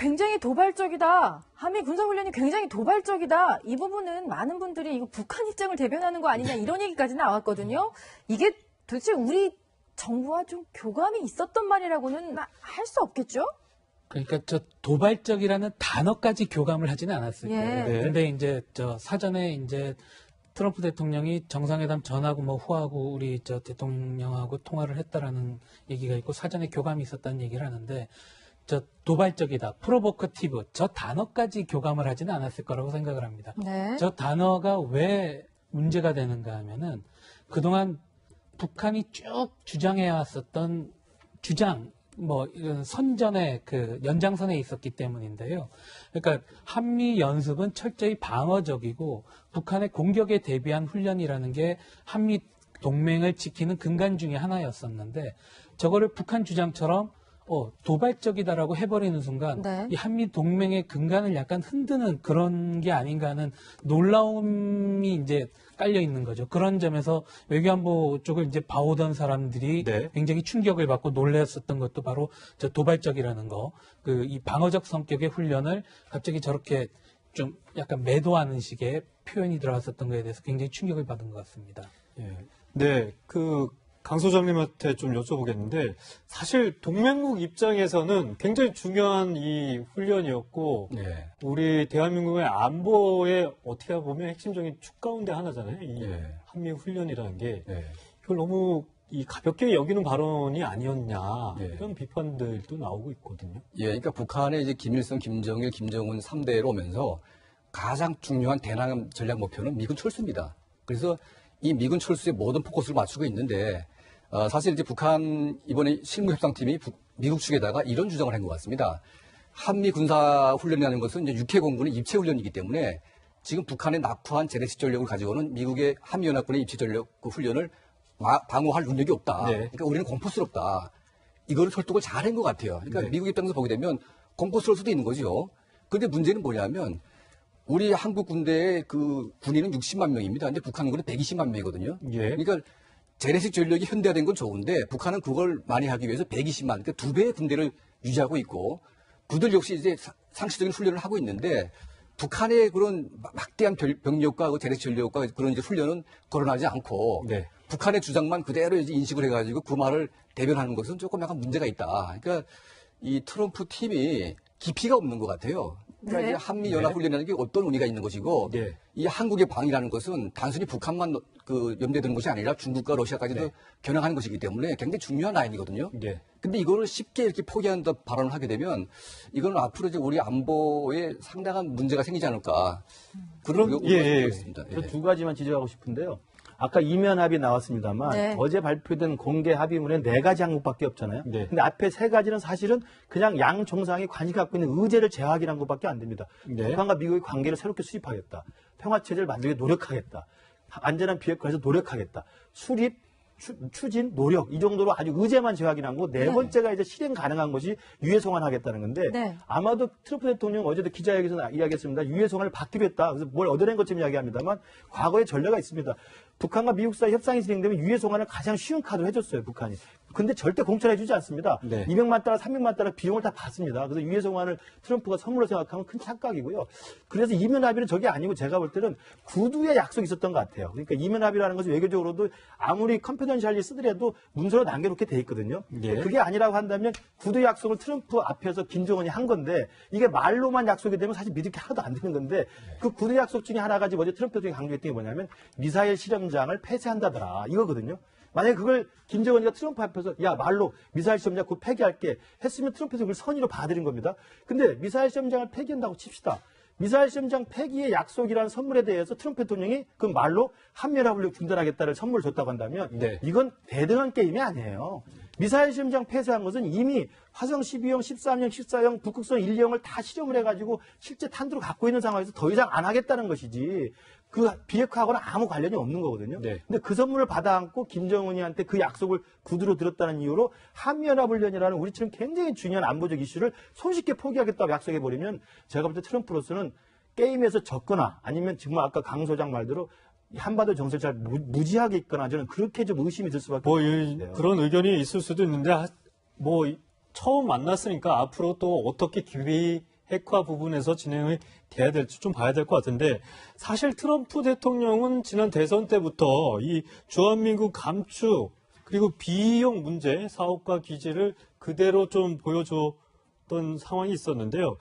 굉장히 도발적이다. 한미 군사훈련이 굉장히 도발적이다. 이 부분은 많은 분들이 이거 북한 입장을 대변하는 거 아니냐 이런 얘기까지 나왔거든요. 이게 도대체 우리 정부와 좀 교감이 있었던 말이라고는 할 수 없겠죠? 그러니까 저 도발적이라는 단어까지 교감을 하지는 않았을 예. 거예요. 네. 근데 이제 저 사전에 이제 트럼프 대통령이 정상회담 전하고 뭐 후하고 우리 저 대통령하고 통화를 했다라는 얘기가 있고 사전에 교감이 있었다는 얘기를 하는데 저 도발적이다, 프로보커티브 저 단어까지 교감을 하지는 않았을 거라고 생각을 합니다. 네. 저 단어가 왜 문제가 되는가 하면은 그동안 북한이 쭉 주장해 왔었던 주장, 뭐 이런 선전의 그 연장선에 있었기 때문인데요. 그러니까 한미 연습은 철저히 방어적이고 북한의 공격에 대비한 훈련이라는 게 한미 동맹을 지키는 근간 중에 하나였었는데 저거를 북한 주장처럼 도발적이다라고 해버리는 순간 네. 이 한미 동맹의 근간을 약간 흔드는 그런 게 아닌가 하는 놀라움이 이제 깔려 있는 거죠. 그런 점에서 외교안보 쪽을 이제 봐오던 사람들이 네. 굉장히 충격을 받고 놀랐었던 것도 바로 저 도발적이라는 거, 그 이 방어적 성격의 훈련을 갑자기 저렇게 좀 약간 매도하는 식의 표현이 들어갔었던 거에 대해서 굉장히 충격을 받은 것 같습니다. 예. 네, 강 소장님한테 좀 여쭤보겠는데 사실 동맹국 입장에서는 굉장히 중요한 이 훈련이었고 예. 우리 대한민국의 안보에 어떻게 보면 핵심적인 축 가운데 하나잖아요. 이 예. 한미 훈련이라는 게 예. 이걸 너무 이 가볍게 여기는 발언이 아니었냐 예. 이런 비판들도 나오고 있거든요. 예, 그러니까 북한의 이제 김일성, 김정일, 김정은 3대로 오면서 가장 중요한 대남 전략 목표는 미군 철수입니다. 그래서 이 미군 철수에 모든 포커스를 맞추고 있는데 사실 이제 북한 이번에 실무협상팀이 미국 측에다가 이런 주장을 한 것 같습니다. 한미 군사 훈련이라는 것은 이제 육해 공군의 입체 훈련이기 때문에 지금 북한의 낙후한 재래식 전력을 가지고는 미국의 한미연합군의 입체 전력 그 훈련을 방어할 능력이 없다. 네. 그러니까 우리는 공포스럽다. 이거를 설득을 잘한 것 같아요. 그러니까 네. 미국 입장에서 보게 되면 공포스러울 수도 있는 거죠. 그런데 문제는 뭐냐면 우리 한국 군대의 그 군인은 60만 명입니다. 근데 북한군은 120만 명이거든요. 예. 그러니까 재래식 전력이 현대화된 건 좋은데 북한은 그걸 많이 하기 위해서 120만, 그러니까 2배의 군대를 유지하고 있고 그들 역시 이제 상시적인 훈련을 하고 있는데 북한의 그런 막대한 병력과 그 재래식 전력과 그런 이제 훈련은 거론하지 않고 네. 북한의 주장만 그대로 이제 인식을 해가지고 그 말을 대변하는 것은 조금 약간 문제가 있다. 그러니까 이 트럼프 팀이 깊이가 없는 것 같아요. 그러니까 네. 이제 한미연합훈련이라는 게 어떤 의미가 있는 것이고 네. 이 한국의 방위라는 것은 단순히 북한만 그 염두에 두는 것이 아니라 중국과 러시아까지도 네. 겨냥하는 것이기 때문에 굉장히 중요한 라인이거든요. 네. 근데 이거를 쉽게 이렇게 포기한다 발언을 하게 되면 이거는 앞으로 이제 우리 안보에 상당한 문제가 생기지 않을까. 그런 그럼, 의혹이 예. 있습니다. 예. 두 가지만 지적하고 싶은데요. 아까 이면 합의 나왔습니다만 네. 어제 발표된 공개 합의문에 4가지 항목밖에 없잖아요. 네. 근데 앞에 3가지는 사실은 그냥 양 정상이 관심 갖고 있는 의제를 제하기란 것밖에 안 됩니다. 네. 북한과 미국의 관계를 새롭게 수립하겠다. 평화체제를 만들기 노력하겠다. 안전한 비핵화에서 노력하겠다. 수립, 추진, 노력 이 정도로 아주 의제만 제하기란 거고 네 번째가 이제 실행 가능한 것이 유해송환하겠다는 건데 네. 아마도 트럼프 대통령 어제도 기자회견에서 이야기했습니다. 유해송환을 받기로 했다. 그래서 뭘 얻어낸 것처럼 이야기합니다만 과거의 전례가 있습니다. 북한과 미국 사이 협상이 진행되면 유해송환을 가장 쉬운 카드로 해줬어요. 북한이. 근데 절대 공천해주지 않습니다. 네. 200만 달러, 300만 달러 비용을 다 받습니다. 그래서 유해송환을 트럼프가 선물로 생각하면 큰 착각이고요. 그래서 이면 합의는 저게 아니고 제가 볼 때는 구두의 약속이 있었던 것 같아요. 그러니까 이면 합의라는 것은 외교적으로도 아무리 컨피던셜리 쓰더라도 문서로 남겨놓게 돼 있거든요. 예. 그게 아니라고 한다면 구두 약속을 트럼프 앞에서 김정은이 한 건데 이게 말로만 약속이 되면 사실 믿을 게 하나도 안 되는 건데 그 구두 약속 중에 하나가 지금 어제 트럼프 대통령이 강조했던 게 뭐냐면 미사일 실험장을 폐쇄한다더라 이거거든요. 만약에 그걸 김정은이가 트럼프 앞에서 야 말로 미사일 시험장 곧 폐기할게 했으면 트럼프에서 그걸 선의로 받아들인 겁니다. 근데 미사일 시험장을 폐기한다고 칩시다. 미사일 시험장 폐기의 약속이라는 선물에 대해서 트럼프 대통령이 그 말로 한미연합을 중단하겠다를 선물을 줬다고 한다면 네. 이건 대등한 게임이 아니에요. 미사일 시험장 폐쇄한 것은 이미 화성 12형, 13형, 14형, 북극성 1, 2형을 다 실험을 해가지고 실제 탄두로 갖고 있는 상황에서 더 이상 안 하겠다는 것이지 그 비핵화하고는 아무 관련이 없는 거거든요. 네. 근데 그 선물을 받아 안고 김정은이한테 그 약속을 구두로 들었다는 이유로 한미연합훈련이라는 우리처럼 굉장히 중요한 안보적 이슈를 손쉽게 포기하겠다고 약속해버리면 제가 볼 때 트럼프로서는 게임에서 졌거나 아니면 지금 아까 강 소장 말대로 한반도 정세를 잘 무지하게 있거나 저는 그렇게 좀 의심이 들 수밖에 없어요. 그런 의견이 있을 수도 있는데 처음 만났으니까 앞으로 또 어떻게 핵화 부분에서 진행이 돼야 될지 좀 봐야 될 것 같은데 사실 트럼프 대통령은 지난 대선 때부터 이 주한미군 감축 그리고 비용 문제, 사업과 기지를 그대로 좀 보여줬던 상황이 있었는데요.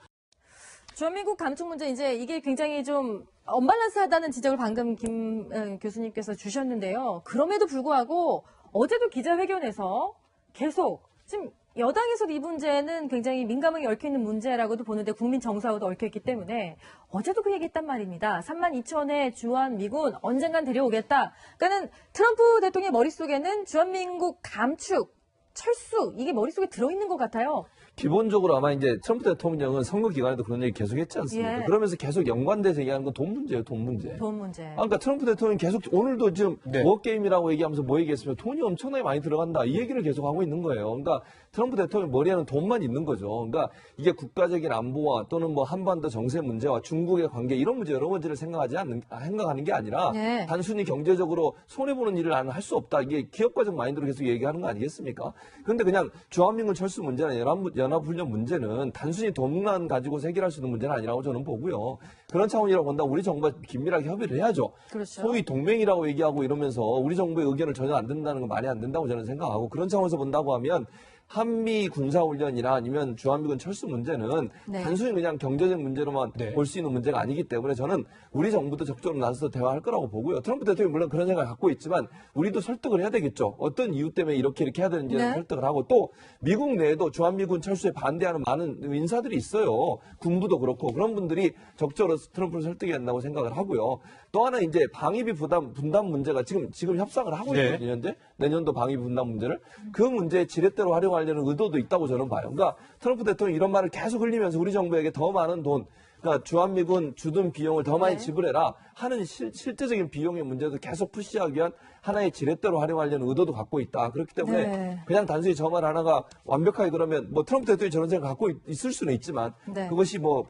주한미군 감축 문제 이제 이게 굉장히 좀 언밸런스하다는 지적을 방금 김 교수님께서 주셨는데요. 그럼에도 불구하고 어제도 기자회견에서 계속 지금 여당에서도 이 문제는 굉장히 민감하게 얽혀있는 문제라고도 보는데 국민 정서하고도 얽혀있기 때문에 어제도 그 얘기했단 말입니다. 32,000의 주한미군 언젠간 데려오겠다. 그러니까는 트럼프 대통령의 머릿속에는 주한미군 감축, 철수 이게 머릿속에 들어있는 것 같아요. 기본적으로 아마 이제 트럼프 대통령은 선거 기간에도 그런 얘기 계속 했지 않습니까? 예. 그러면서 계속 연관돼서 얘기하는 건 돈 문제예요, 돈 문제. 돈 문제. 그러니까 트럼프 대통령이 계속 오늘도 지금 네. 워게임이라고 얘기하면서 뭐 얘기했으면 돈이 엄청나게 많이 들어간다. 이 얘기를 계속 하고 있는 거예요. 그러니까 트럼프 대통령 머리에는 돈만 있는 거죠. 그러니까 이게 국가적인 안보와 또는 뭐 한반도 정세 문제와 중국의 관계 이런 문제 여러 문제를 생각하는 게 아니라 네. 단순히 경제적으로 손해보는 일을 할 수 없다. 이게 기업가적 마인드로 계속 얘기하는 거 아니겠습니까? 그런데 그냥 주한미군 철수 문제나 연합훈련 문제는 단순히 돈만 가지고 해결할 수 있는 문제는 아니라고 저는 보고요. 그런 차원이라고 본다면 우리 정부가 긴밀하게 협의를 해야죠. 그렇죠. 소위 동맹이라고 얘기하고 이러면서 우리 정부의 의견을 전혀 안 듣는다는 건 말이 안 된다고 저는 생각하고 그런 차원에서 본다고 하면 한미 군사훈련이나 아니면 주한미군 철수 문제는 네. 단순히 그냥 경제적 문제로만 네. 볼 수 있는 문제가 아니기 때문에 저는 우리 정부도 적극적으로 나서서 대화할 거라고 보고요. 트럼프 대통령이 물론 그런 생각을 갖고 있지만 우리도 설득을 해야 되겠죠. 어떤 이유 때문에 이렇게 해야 되는지는 네. 설득을 하고 또 미국 내에도 주한미군 철수에 반대하는 많은 인사들이 있어요. 군부도 그렇고 그런 분들이 적극적으로 트럼프를 설득해야 된다고 생각을 하고요. 또 하나 이제 방위비 분담 문제가 지금 협상을 하고 네. 있거든요. 현재 내년도 방위비 분담 문제를 그 문제에 지렛대로 활용하려는 의도도 있다고 저는 봐요. 그러니까 트럼프 대통령이 이런 말을 계속 흘리면서 우리 정부에게 더 많은 돈, 그러니까 주한미군 주둔 비용을 더 많이 네. 지불해라 하는 실제적인 비용의 문제도 계속 푸시하기 위한 하나의 지렛대로 활용하려는 의도도 갖고 있다. 그렇기 때문에 네. 그냥 단순히 저 말 하나가 완벽하게 그러면 뭐 트럼프 대통령이 저런 생각 갖고 있을 수는 있지만 네. 그것이 뭐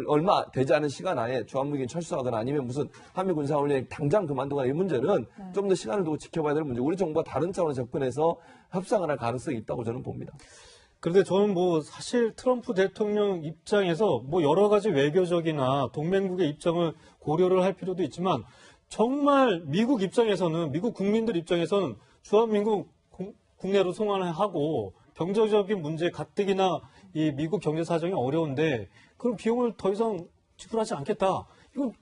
얼마 되지 않은 시간 안에 주한미군 철수하거나 아니면 무슨 한미 군사훈련이 당장 그만두거나 이 문제는 좀 더 시간을 두고 지켜봐야 될 문제. 우리 정부가 다른 차원의 접근해서 협상을 할 가능성이 있다고 저는 봅니다. 그런데 저는 뭐 사실 트럼프 대통령 입장에서 뭐 여러 가지 외교적이나 동맹국의 입장을 고려를 할 필요도 있지만 정말 미국 입장에서는 미국 국민들 입장에서는 주한미군 국내로 송환하고 경제적인 문제 가뜩이나 이 미국 경제 사정이 어려운데 그럼 비용을 더 이상 지불하지 않겠다. 이건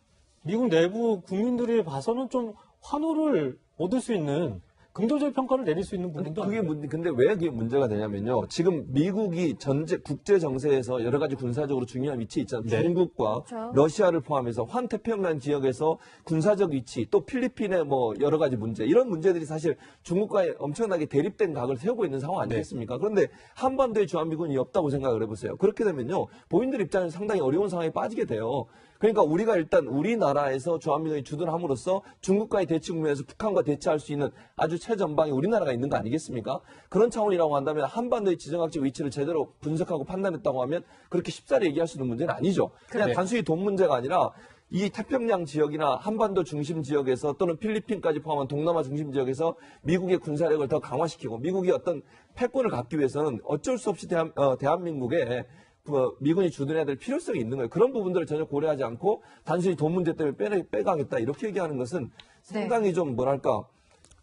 미국 내부 국민들이 봐서는 좀 환호를 얻을 수 있는 긍정적 평가를 내릴 수 있는 부분도 아니에요. 근데 왜 그게 문제가 되냐면요. 지금 미국이 국제 정세에서 여러 가지 군사적으로 중요한 위치에 있잖아요. 네. 중국과 그렇죠. 러시아를 포함해서 환태평양 지역에서 군사적 위치, 또 필리핀의 뭐 여러 가지 문제, 이런 문제들이 사실 중국과의 엄청나게 대립된 각을 세우고 있는 상황 아니겠습니까? 그런데 한반도에 주한미군이 없다고 생각을 해보세요. 그렇게 되면요. 본인들 입장에서 상당히 어려운 상황에 빠지게 돼요. 그러니까 우리가 일단 우리나라에서 주한미군이 주둔함으로써 중국과의 대치 국면에서 북한과 대치할 수 있는 아주 최전방에 우리나라가 있는 거 아니겠습니까? 그런 차원이라고 한다면 한반도의 지정학적 위치를 제대로 분석하고 판단했다고 하면 그렇게 쉽사리 얘기할 수 있는 문제는 아니죠. 그냥 네. 단순히 돈 문제가 아니라 이 태평양 지역이나 한반도 중심 지역에서 또는 필리핀까지 포함한 동남아 중심 지역에서 미국의 군사력을 더 강화시키고 미국이 어떤 패권을 갖기 위해서는 어쩔 수 없이 대한민국에 미군이 주둔해야 될 필요성이 있는 거예요. 그런 부분들을 전혀 고려하지 않고 단순히 돈 문제 때문에 빼가겠다 이렇게 얘기하는 것은 상당히 좀 뭐랄까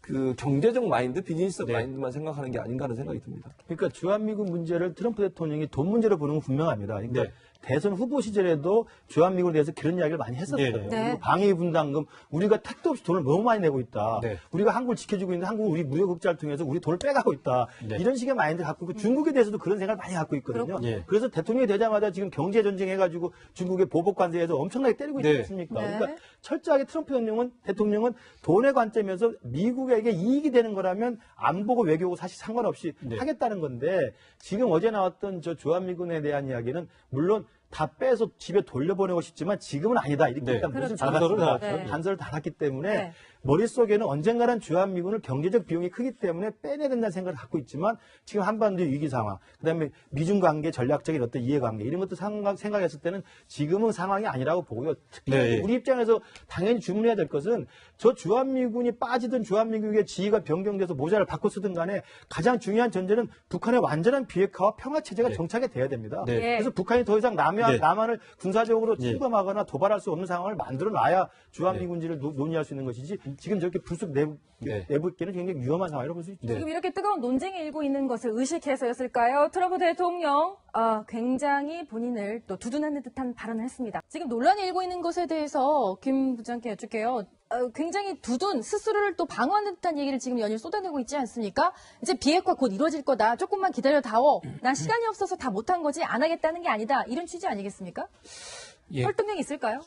그 경제적 마인드, 비즈니스 마인드만 생각하는 게 아닌가 하는 생각이 듭니다. 그러니까 주한미군 문제를 트럼프 대통령이 돈 문제로 보는 건 분명합니다. 그러니까 네. 대선 후보 시절에도 주한미군에 대해서 그런 이야기를 많이 했었어요. 네. 네. 그리고 방위 분담금 우리가 택도 없이 돈을 너무 많이 내고 있다. 네. 우리가 한국을 지켜주고 있는데 한국은 우리 무역흑자를 통해서 우리 돈을 빼가고 있다. 네. 이런 식의 마인드를 갖고 있고 중국에 대해서도 그런 생각을 많이 갖고 있거든요. 그렇군요. 예. 그래서 대통령이 되자마자 지금 경제 전쟁 해가지고 중국의 보복 관세에서 엄청나게 때리고 있지 네. 않습니까? 네. 그러니까 철저하게 트럼프 대통령은 돈의 관점에서 미국에게 이익이 되는 거라면 안보고 외교고 사실 상관없이 네. 하겠다는 건데 지금 어제 나왔던 저 주한미군에 대한 이야기는 물론 다 빼서 집에 돌려보내고 싶지만 지금은 아니다. 이렇게 네. 일단 무슨 그렇죠. 단서를 달았습니다. 달았죠. 단서를 달았기 때문에 네. 머릿속에는 언젠가는 주한미군을 경제적 비용이 크기 때문에 빼내야 된다는 생각을 갖고 있지만 지금 한반도 위기 상황, 그다음에 미중 관계 전략적인 어떤 이해관계 이런 것도 생각했을 때는 지금은 상황이 아니라고 보고요. 특히 네. 우리 입장에서 당연히 주문해야 될 것은 저 주한미군이 빠지든 주한미군의 지위가 변경돼서 모자를 바꿔 쓰든 간에 가장 중요한 전제는 북한의 완전한 비핵화와 평화체제가 정착이 돼야 됩니다. 네. 예. 그래서 북한이 더 이상 남한을 군사적으로 예. 침범하거나 도발할 수 없는 상황을 만들어 놔야 주한미군지를 논의할 수 있는 것이지 지금 저렇게 불쑥 내붓기는 굉장히 위험한 상황이라고 볼 수 있죠. 지금 이렇게 뜨거운 논쟁이 일고 있는 것을 의식해서였을까요? 트럼프 대통령 굉장히 본인을 또 두둔하는 듯한 발언을 했습니다. 지금 논란이 일고 있는 것에 대해서 김 부장께 여쭐게요. 굉장히 스스로를 또 방어하는 듯한 얘기를 지금 연일 쏟아내고 있지 않습니까? 이제 비핵화 곧 이루어질 거다. 조금만 기다려다오. 난 시간이 없어서 다 못한 거지. 안 하겠다는 게 아니다. 이런 취지 아니겠습니까? 예. 설득력이 있을까요?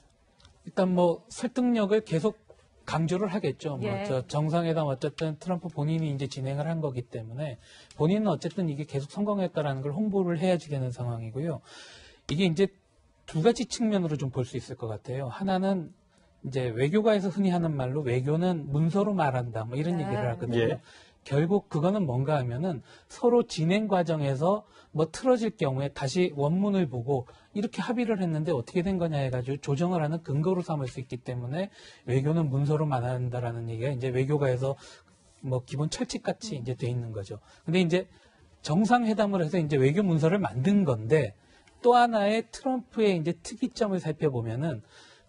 일단 뭐 설득력을 계속 강조를 하겠죠. 예. 뭐 저 정상회담 어쨌든 트럼프 본인이 이제 진행을 한 거기 때문에 본인은 어쨌든 이게 계속 성공했다라는 걸 홍보를 해야지 되는 상황이고요. 이게 이제 두 가지 측면으로 좀 볼 수 있을 것 같아요. 하나는 이제 외교가에서 흔히 하는 말로 외교는 문서로 말한다 뭐 이런 네. 얘기를 하거든요. 예. 결국 그거는 뭔가 하면은 서로 진행 과정에서 뭐 틀어질 경우에 다시 원문을 보고 이렇게 합의를 했는데 어떻게 된 거냐 해가지고 조정을 하는 근거로 삼을 수 있기 때문에 외교는 문서로 말한다라는 얘기가 이제 외교가에서 뭐 기본 철칙같이 이제 돼 있는 거죠. 근데 이제 정상회담을 해서 이제 외교 문서를 만든 건데 또 하나의 트럼프의 이제 특이점을 살펴보면은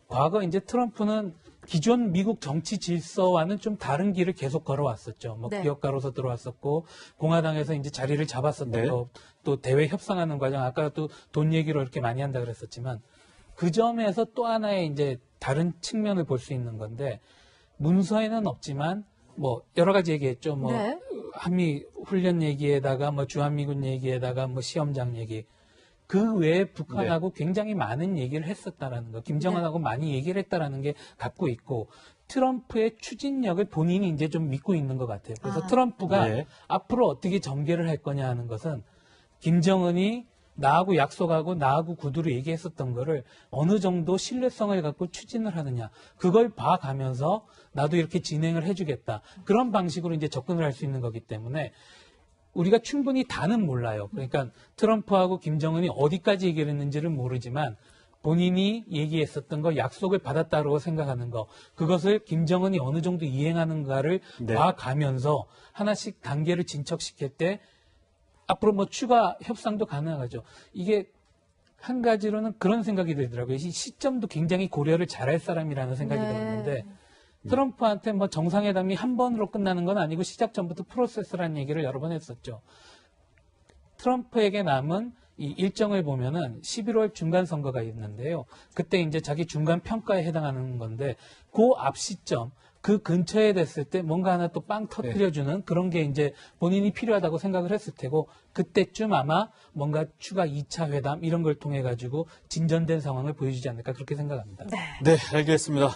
과거 이제 트럼프는 기존 미국 정치 질서와는 좀 다른 길을 계속 걸어왔었죠. 뭐 네. 기업가로서 들어왔었고 공화당에서 이제 자리를 잡았었던 네. 거, 또 대외 협상하는 과정, 아까 또 돈 얘기로 이렇게 많이 한다 그랬었지만 그 점에서 또 하나의 이제 다른 측면을 볼 수 있는 건데 문서에는 없지만 뭐 여러 가지 얘기했죠. 뭐 네. 한미 훈련 얘기에다가 뭐 주한미군 얘기에다가 뭐 시험장 얘기. 그 외에 북한하고 굉장히 많은 얘기를 했었다라는 거, 김정은하고 많이 얘기를 했다라는 게 갖고 있고, 트럼프의 추진력을 본인이 이제 좀 믿고 있는 것 같아요. 그래서 트럼프가 네. 앞으로 어떻게 전개를 할 거냐 하는 것은 김정은이 나하고 약속하고 나하고 구두로 얘기했었던 거를 어느 정도 신뢰성을 갖고 추진을 하느냐, 그걸 봐가면서 나도 이렇게 진행을 해주겠다. 그런 방식으로 이제 접근을 할 수 있는 거기 때문에 우리가 충분히 다는 몰라요. 그러니까 트럼프하고 김정은이 어디까지 얘기를 했는지를 모르지만 본인이 얘기했었던 거, 약속을 받았다고 생각하는 거, 그것을 김정은이 어느 정도 이행하는가를 네. 봐가면서 하나씩 단계를 진척시킬 때 앞으로 뭐 추가 협상도 가능하죠. 이게 한 가지로는 그런 생각이 들더라고요. 이 시점도 굉장히 고려를 잘할 사람이라는 생각이 네. 들었는데 트럼프한테 뭐 정상회담이 한 번으로 끝나는 건 아니고 시작 전부터 프로세스라는 얘기를 여러 번 했었죠. 트럼프에게 남은 이 일정을 보면은 11월 중간 선거가 있는데요. 그때 이제 자기 중간 평가에 해당하는 건데 그 앞 시점, 그 근처에 됐을 때 뭔가 하나 또 빵 터뜨려주는 그런 게 이제 본인이 필요하다고 생각을 했을 테고 그때쯤 아마 뭔가 추가 2차 회담 이런 걸 통해 가지고 진전된 상황을 보여주지 않을까 그렇게 생각합니다. 네, 알겠습니다.